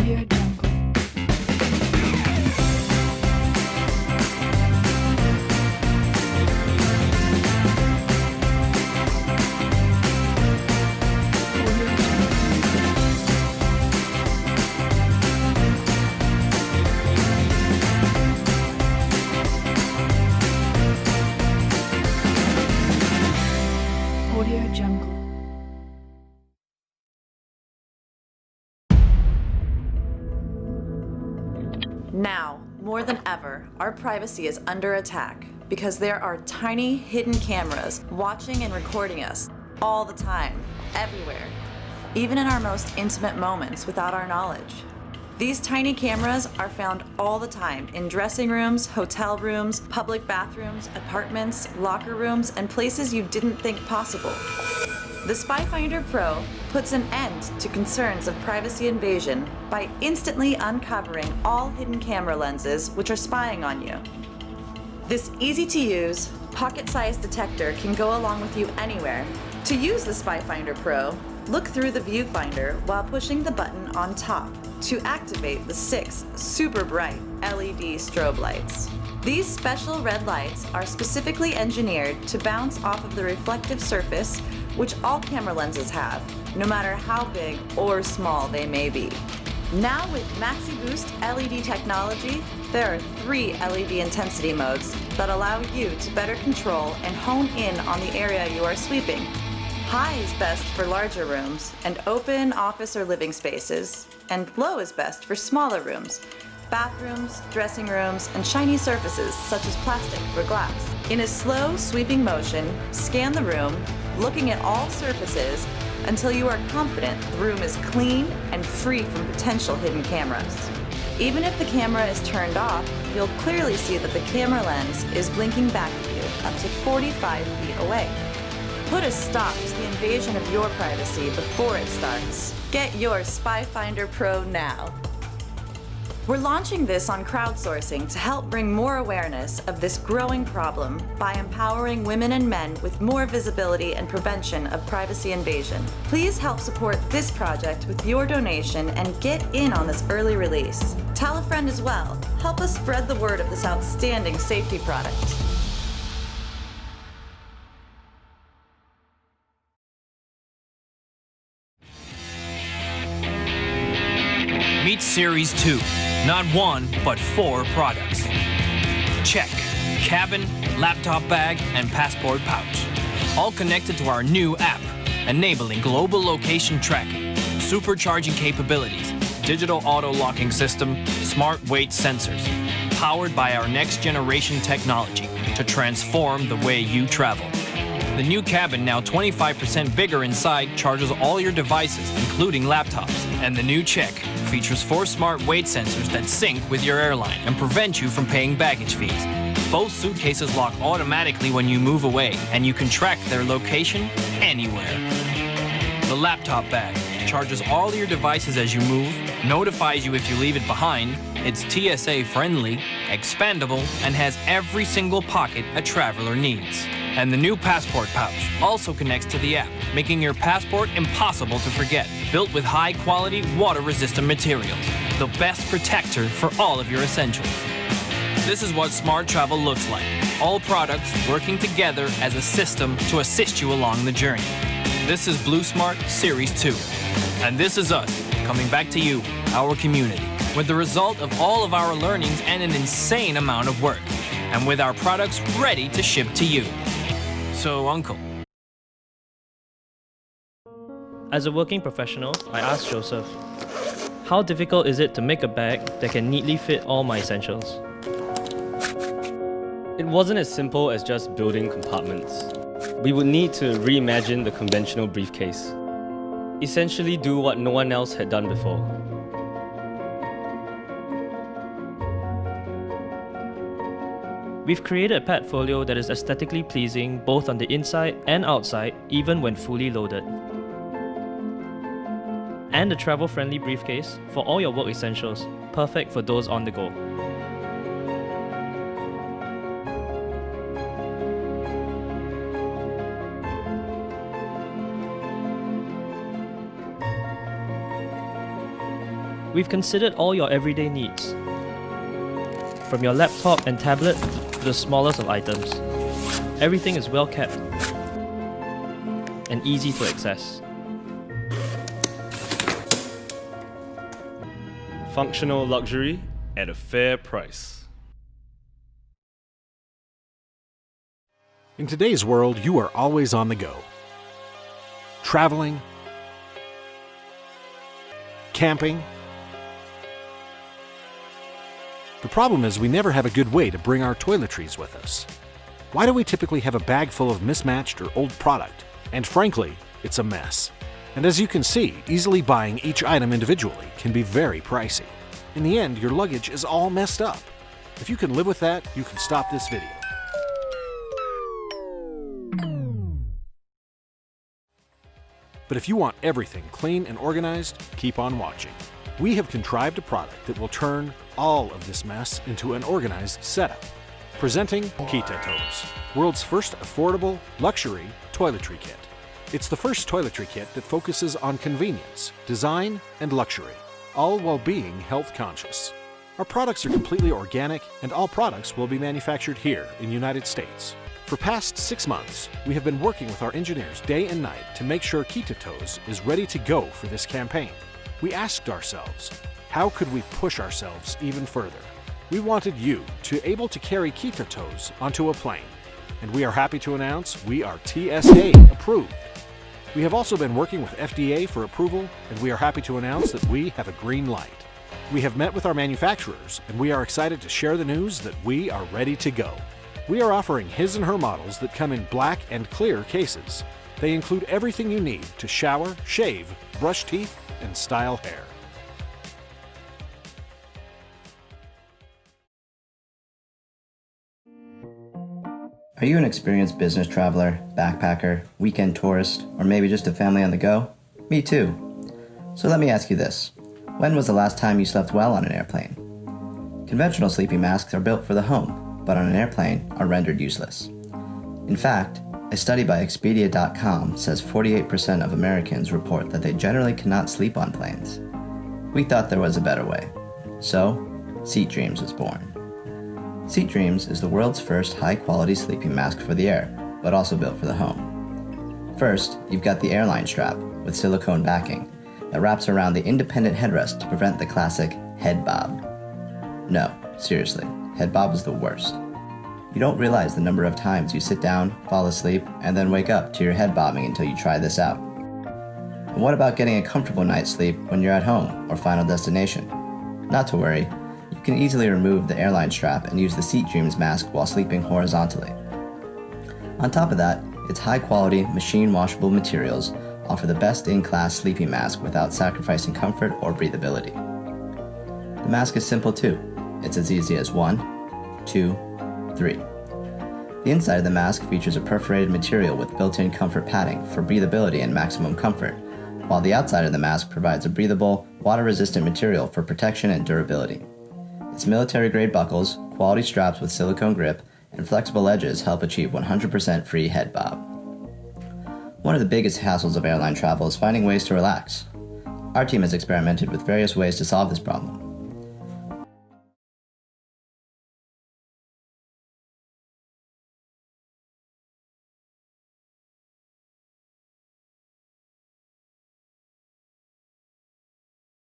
Audio Jungle. Audio Jungle. Now, more than ever, our privacy is under attack because there are tiny hidden cameras watching and recording us all the time, everywhere, even in our most intimate moments without our knowledge. These tiny cameras are found all the time in dressing rooms, hotel rooms, public bathrooms, apartments, locker rooms, and places you didn't think possible. The SpyFinder Pro puts an end to concerns of privacy invasion by instantly uncovering all hidden camera lenses which are spying on you. This easy-to-use, pocket-sized detector can go along with you anywhere. To use the SpyFinder Pro, look through the viewfinder while pushing the button on top to activate the 6 super bright LED strobe lights. These special red lights are specifically engineered to bounce off of the reflective surface which all camera lenses have, no matter how big or small they may be. Now with MaxiBoost LED technology, there are 3 LED intensity modes that allow you to better control and hone in on the area you are sweeping. High is best for larger rooms and open office or living spaces, and low is best for smaller rooms, bathrooms, dressing rooms, and shiny surfaces such as plastic or glass. In a slow, sweeping motion, scan the room, looking at all surfaces until you are confident the room is clean and free from potential hidden cameras. Even if the camera is turned off, you'll clearly see that the camera lens is blinking back at you up to 45 feet away. Put a stop to the invasion of your privacy before it starts. Get your SpyFinder Pro now. We're launching this on crowdsourcing to help bring more awareness of this growing problem by empowering women and men with more visibility and prevention of privacy invasion. Please help support this project with your donation and get in on this early release. Tell a friend as well. Help us spread the word of this outstanding safety product. Meet Series 2. Not 1, but 4 products. Check. Cabin, laptop bag, and passport pouch. All connected to our new app, enabling global location tracking, supercharging capabilities, digital auto-locking system, smart weight sensors, powered by our next-generation technology to transform the way you travel. The new cabin, now 25% bigger inside, charges all your devices, including laptops. And the new Check features 4 smart weight sensors that sync with your airline and prevent you from paying baggage fees. Both suitcases lock automatically when you move away, and you can track their location anywhere. The laptop bag charges all your devices as you move, notifies you if you leave it behind, it's TSA friendly, expandable, and has every single pocket a traveler needs. And the new passport pouch also connects to the app, making your passport impossible to forget. Built with high-quality, water-resistant materials, the best protector for all of your essentials. This is what smart travel looks like. All products working together as a system to assist you along the journey. This is BlueSmart Series 2. And this is us, coming back to you, our community, with the result of all of our learnings and an insane amount of work. And with our products ready to ship to you. So, Uncle. As a working professional, I asked Joseph, how difficult is it to make a bag that can neatly fit all my essentials? It wasn't as simple as just building compartments. We would need to reimagine the conventional briefcase. Essentially do what no one else had done before. We've created a Padfolio that is aesthetically pleasing both on the inside and outside, even when fully loaded. And a travel-friendly briefcase for all your work essentials, perfect for those on the go. We've considered all your everyday needs, from your laptop and tablet to the smallest of items. Everything is well kept and easy to access. Functional luxury at a fair price. In today's world, you are always on the go. Traveling, camping. The problem is we never have a good way to bring our toiletries with us. Why do we typically have a bag full of mismatched or old product? And frankly, it's a mess. And as you can see, easily buying each item individually can be very pricey. In the end, your luggage is all messed up. If you can live with that, you can stop this video. But if you want everything clean and organized, keep on watching. We have contrived a product that will turn all of this mess into an organized setup. Presenting KitaToes, world's first affordable luxury toiletry kit. It's the first toiletry kit that focuses on convenience, design, and luxury, all while being health conscious. Our products are completely organic, and all products will be manufactured here in the United States. For past 6 months, we have been working with our engineers day and night to make sure KitaToes is ready to go for this campaign. We asked ourselves, how could we push ourselves even further? We wanted you to able to carry KitaToes onto a plane, and we are happy to announce we are TSA approved. We have also been working with FDA for approval, and we are happy to announce that we have a green light. We have met with our manufacturers, and we are excited to share the news that we are ready to go. We are offering his and her models that come in black and clear cases. They include everything you need to shower, shave, brush teeth, and style hair. Are you an experienced business traveler, backpacker, weekend tourist, or maybe just a family on the go? Me too. So let me ask you this. When was the last time you slept well on an airplane? Conventional sleeping masks are built for the home, but on an airplane are rendered useless. In fact, a study by Expedia.com says 48% of Americans report that they generally cannot sleep on planes. We thought there was a better way. So, Seat Dreams was born. Seat Dreams is the world's first high-quality sleeping mask for the air, but also built for the home. First, you've got the airline strap with silicone backing that wraps around the independent headrest to prevent the classic head bob. No, seriously, head bob is the worst. You don't realize the number of times you sit down, fall asleep, and then wake up to your head bobbing until you try this out. And what about getting a comfortable night's sleep when you're at home or final destination? Not to worry, you can easily remove the airline strap and use the Seat Dreams mask while sleeping horizontally. On top of that, its high-quality, machine-washable materials offer the best-in-class sleeping mask without sacrificing comfort or breathability. The mask is simple too. It's as easy as 1, 2, 3. The inside of the mask features a perforated material with built-in comfort padding for breathability and maximum comfort, while the outside of the mask provides a breathable, water-resistant material for protection and durability. Its military-grade buckles, quality straps with silicone grip, and flexible edges help achieve 100% free head bob. One of the biggest hassles of airline travel is finding ways to relax. Our team has experimented with various ways to solve this problem.